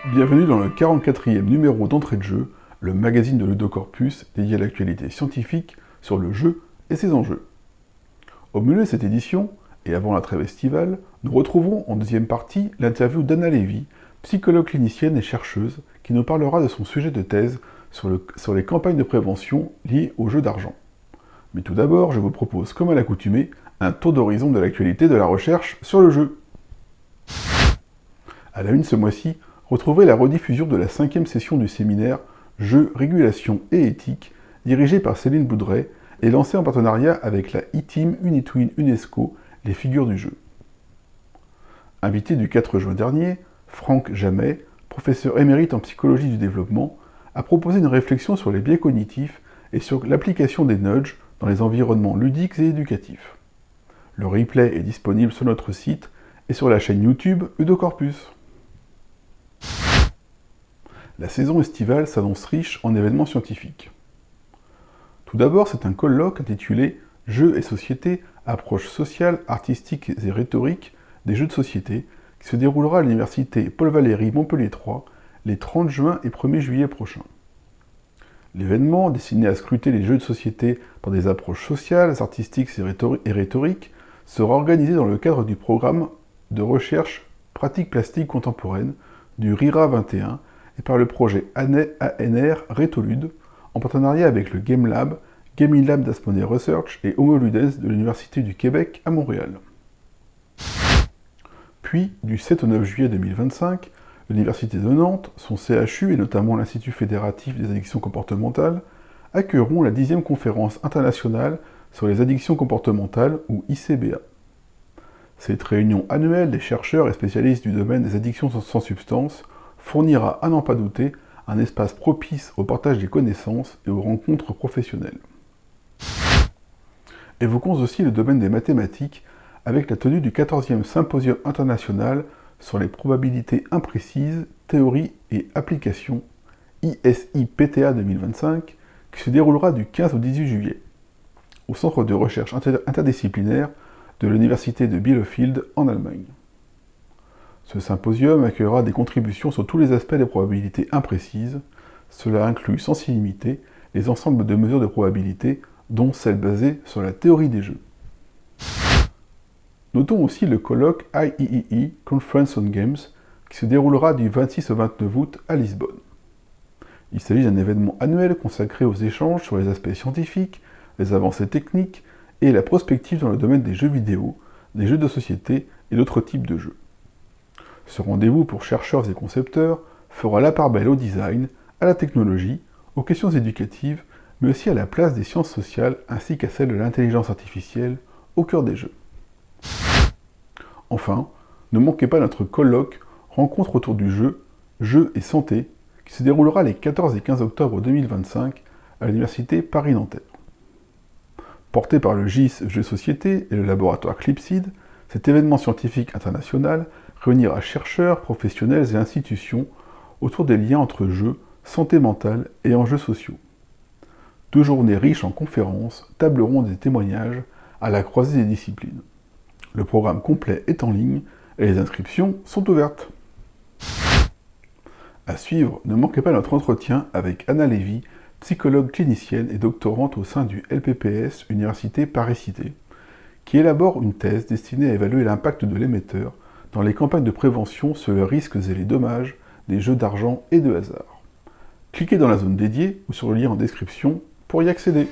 Bienvenue dans le 44e numéro d'Entrée de jeu, le magazine de Ludocorpus dédié à l'actualité scientifique sur le jeu et ses enjeux. Au milieu de cette édition, et avant la trêve estivale, nous retrouverons en deuxième partie l'interview d'Anna Lévy, psychologue clinicienne et chercheuse, qui nous parlera de son sujet de thèse sur les campagnes de prévention liées aux jeux d'argent. Mais tout d'abord, je vous propose, comme à l'accoutumée, un tour d'horizon de l'actualité de la recherche sur le jeu. À la une ce mois-ci, retrouvez la rediffusion de la 5e session du séminaire Jeux, régulation et éthique, dirigé par Céline Boudret et lancé en partenariat avec la e-team Unitwin UNESCO, les figures du jeu. Invité du 4 juin dernier, Franck Jamet, professeur émérite en psychologie du développement, a proposé une réflexion sur les biais cognitifs et sur l'application des nudges dans les environnements ludiques et éducatifs. Le replay est disponible sur notre site et sur la chaîne YouTube Ludocorpus. La saison estivale s'annonce riche en événements scientifiques. Tout d'abord, c'est un colloque intitulé « Jeux et société, approche sociale, artistique et rhétorique des jeux de société » qui se déroulera à l'université Paul Valéry Montpellier 3 les 30 juin et 1er juillet prochains. L'événement, destiné à scruter les jeux de société par des approches sociales, artistiques et rhétoriques, sera organisé dans le cadre du programme de recherche pratique plastique contemporaine du RIRA 21 et par le projet ANR Rhétolude, en partenariat avec le Game Lab, Gaming Lab d'Asmonet Research et Homoludes de l'Université du Québec à Montréal. Puis, du 7 au 9 juillet 2025, l'Université de Nantes, son CHU et notamment l'Institut fédératif des addictions comportementales accueilleront la 10e conférence internationale sur les addictions comportementales, ou ICBA. Cette réunion annuelle des chercheurs et spécialistes du domaine des addictions sans substance fournira, à n'en pas douter, un espace propice au partage des connaissances et aux rencontres professionnelles. Évoquons aussi le domaine des mathématiques avec la tenue du 14e Symposium international sur les probabilités imprécises, théorie et application, ISIPTA 2025, qui se déroulera du 15 au 18 juillet, au Centre de recherche interdisciplinaire de l'Université de Bielefeld en Allemagne. Ce symposium accueillera des contributions sur tous les aspects des probabilités imprécises. Cela inclut, sans s'y limiter, les ensembles de mesures de probabilité, dont celles basées sur la théorie des jeux. Notons aussi le colloque IEEE Conference on Games, qui se déroulera du 26 au 29 août à Lisbonne. Il s'agit d'un événement annuel consacré aux échanges sur les aspects scientifiques, les avancées techniques et la prospective dans le domaine des jeux vidéo, des jeux de société et d'autres types de jeux. Ce rendez-vous pour chercheurs et concepteurs fera la part belle au design, à la technologie, aux questions éducatives, mais aussi à la place des sciences sociales ainsi qu'à celle de l'intelligence artificielle au cœur des jeux. Enfin, ne manquez pas notre colloque Rencontre autour du jeu, Jeux et santé, qui se déroulera les 14 et 15 octobre 2025 à l'université Paris-Nanterre. Porté par le GIS Jeux Société et le laboratoire Clipseed, cet événement scientifique international réunira chercheurs, professionnels et institutions autour des liens entre jeux, santé mentale et enjeux sociaux. 2 journées riches en conférences, tables rondes et témoignages à la croisée des disciplines. Le programme complet est en ligne et les inscriptions sont ouvertes. À suivre, ne manquez pas notre entretien avec Anna Lévy, psychologue clinicienne et doctorante au sein du LPPS Université Paris-Cité, qui élabore une thèse destinée à évaluer l'impact de l'émetteur dans les campagnes de prévention sur les risques et les dommages des jeux d'argent et de hasard. Cliquez dans la zone dédiée ou sur le lien en description pour y accéder.